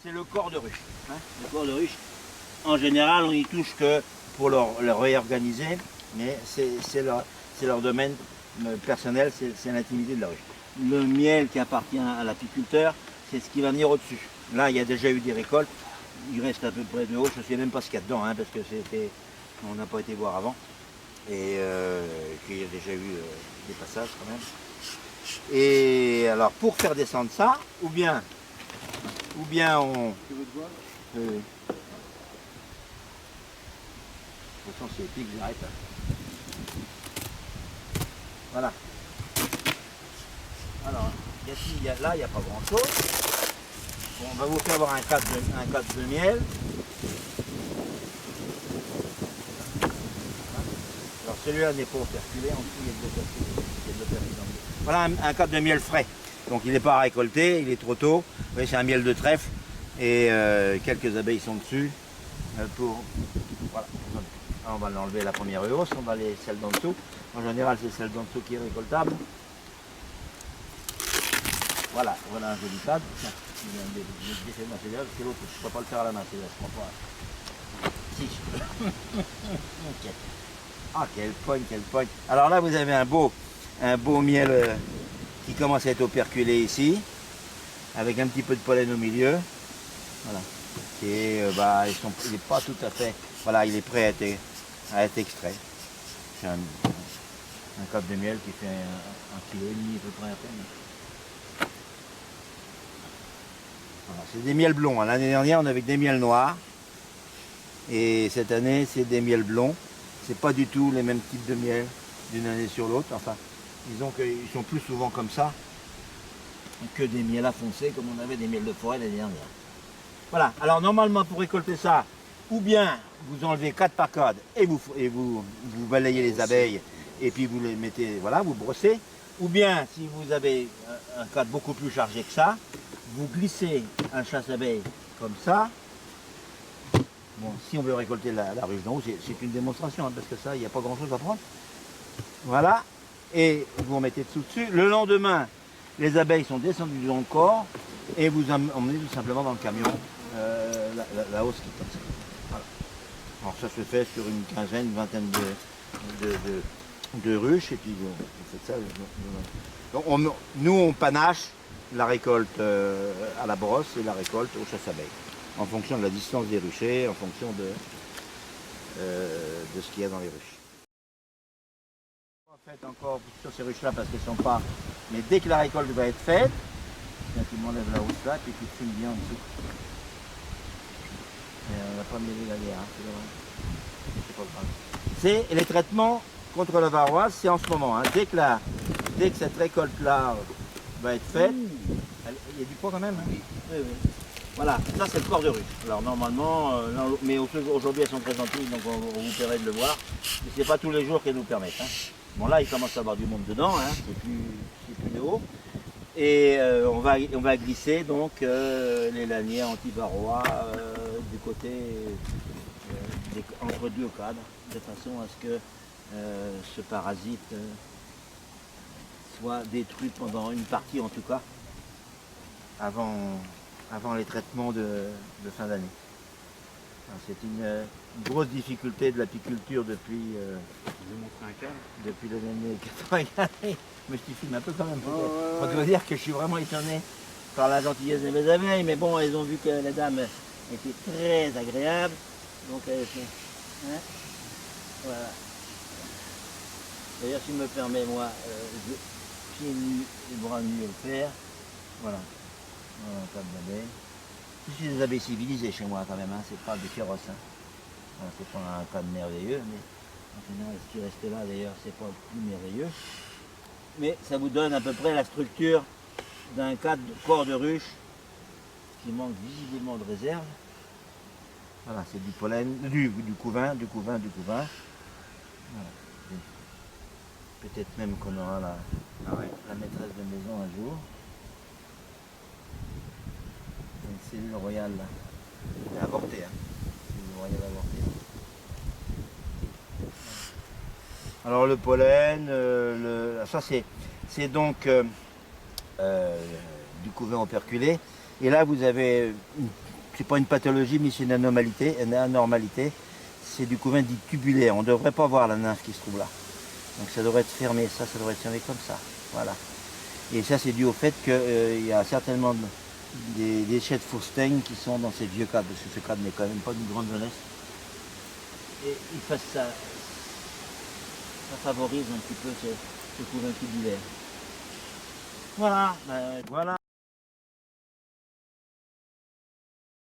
c'est le corps de ruche. Hein. Le corps de ruche, en général, on y touche que pour le réorganiser, mais c'est leur domaine personnel, c'est l'intimité de la ruche. Le miel qui appartient à l'apiculteur, c'est ce qui va venir au-dessus. Là, il y a déjà eu des récoltes, il reste à peu près de haut, je ne sais même pas ce qu'il y a dedans, hein, parce que on n'a pas été voir avant, et qu'il y a déjà eu des passages quand même. Et alors, pour faire descendre ça, ou bien on... Tu veux te voir De toute façon, c'est épique, j'arrête. Voilà. Alors, là, il n'y a pas grand-chose. Bon, on va vous faire voir un cadre de miel. Alors, celui-là n'est pas perculé, en dessous, il y a de l'eau perculée. Voilà un cadre de miel frais. Donc, il n'est pas à récolter, il est trop tôt. Vous voyez, c'est un miel de trèfle. Et quelques abeilles sont dessus. Voilà. On va l'enlever la première hausse, on va les celles d'en dessous. En général, c'est celle d'en dessous qui est récoltable. Voilà, voilà un joli cadre. Tiens, je vais ma cellule, parce que l'autre, je ne peux pas le faire à la main, je crois pas. Si, je peux. Okay. Ah, quelle pogne. Alors là, vous avez un beau miel qui commence à être operculé ici, avec un petit peu de pollen au milieu. Voilà. Et il n'est pas tout à fait. Voilà, il est prêt à être extrait. C'est un cadre de miel qui fait 1,5 kg à peu près à peine. Voilà, c'est des miels blonds. L'année dernière, on avait des miels noirs. Et cette année, c'est des miels blonds. C'est pas du tout les mêmes types de miel d'une année sur l'autre. Enfin, disons qu'ils sont plus souvent comme ça que des miels à foncer comme on avait des miels de forêt l'année dernière. Voilà, alors normalement pour récolter ça, ou bien vous enlevez cadre par cadre et vous balayez les abeilles et puis vous les mettez, voilà, vous brossez. Ou bien si vous avez un cadre beaucoup plus chargé que ça, vous glissez un chasse-abeille comme ça. Bon, si on veut récolter la ruche d'en haut, c'est une démonstration, hein, parce que ça, il n'y a pas grand chose à prendre. Voilà, et vous en mettez dessus. Le lendemain, les abeilles sont descendues dans le corps et vous emmenez tout simplement dans le camion la hausse qui passe. Voilà. Alors ça se fait sur une quinzaine, une vingtaine de ruches et puis vous faites ça. Donc nous on panache la récolte à la brosse et la récolte au chasse-abeilles en fonction de la distance des ruchers, en fonction de ce qu'il y a dans les ruches. Faites encore sur ces ruches là parce qu'elles ne sont pas. Mais dès que la récolte va être faite, tu m'enlèves la hausse là et puis tu fumes bien en dessous. On ne va pas mêler la guerre, c'est pas grave. C'est les traitements contre la varroise, c'est en ce moment. Hein. Dès que cette récolte là va être faite, il y a du poids quand même. Hein. Oui. Oui. Voilà, ça c'est le corps de ruche. Alors normalement, mais aujourd'hui elles sont très gentilles, donc on vous permet de le voir. Mais c'est pas tous les jours qu'elles nous permettent. Hein. Bon là il commence à y avoir du monde dedans, hein. C'est plus de haut. Et on va glisser donc les lanières anti-varrois du côté entre deux cadres, de façon à ce que ce parasite soit détruit pendant une partie en tout cas, avant les traitements de fin d'année. C'est une grosse difficulté de l'apiculture depuis les années 80. Mais je t'y filme un peu quand même. On doit dire que je suis vraiment étonné par la gentillesse de mes abeilles, mais bon, elles ont vu que la dame était très agréable, donc elles hein, voilà. D'ailleurs, si me permet moi, pieds nus et bras nus à le faire, voilà. Voilà un cadre d'abeilles. Je suis des abeilles civilisées chez moi quand même, hein. C'est pas des féroces. Hein. Voilà, c'est pas un cadre merveilleux, mais en général, ce qui reste là d'ailleurs, c'est pas le plus merveilleux. Mais ça vous donne à peu près la structure d'un cadre de corps de ruche qui manque visiblement de réserve. Voilà, c'est du pollen, du couvain. Voilà. Peut-être même qu'on aura la maîtresse de maison un jour. Une cellule royale là. Elle est avortée, hein. Cellule royale avortée. Alors le pollen, ça c'est donc du couvain operculé. Et là vous avez c'est pas une pathologie, mais c'est une anormalité. C'est du couvain dit tubulaire. On ne devrait pas voir la nymphe qui se trouve là. Donc ça devrait être fermé, ça devrait être fermé comme ça. Voilà. Et ça, c'est dû au fait qu'il y a certainement des déchets de Furstein qui sont dans ces vieux cadres, parce que ce cadre n'est quand même pas d'une grande jeunesse. Et il fait ça, ça favorise un petit peu ce couvain tubulaire. Voilà, voilà.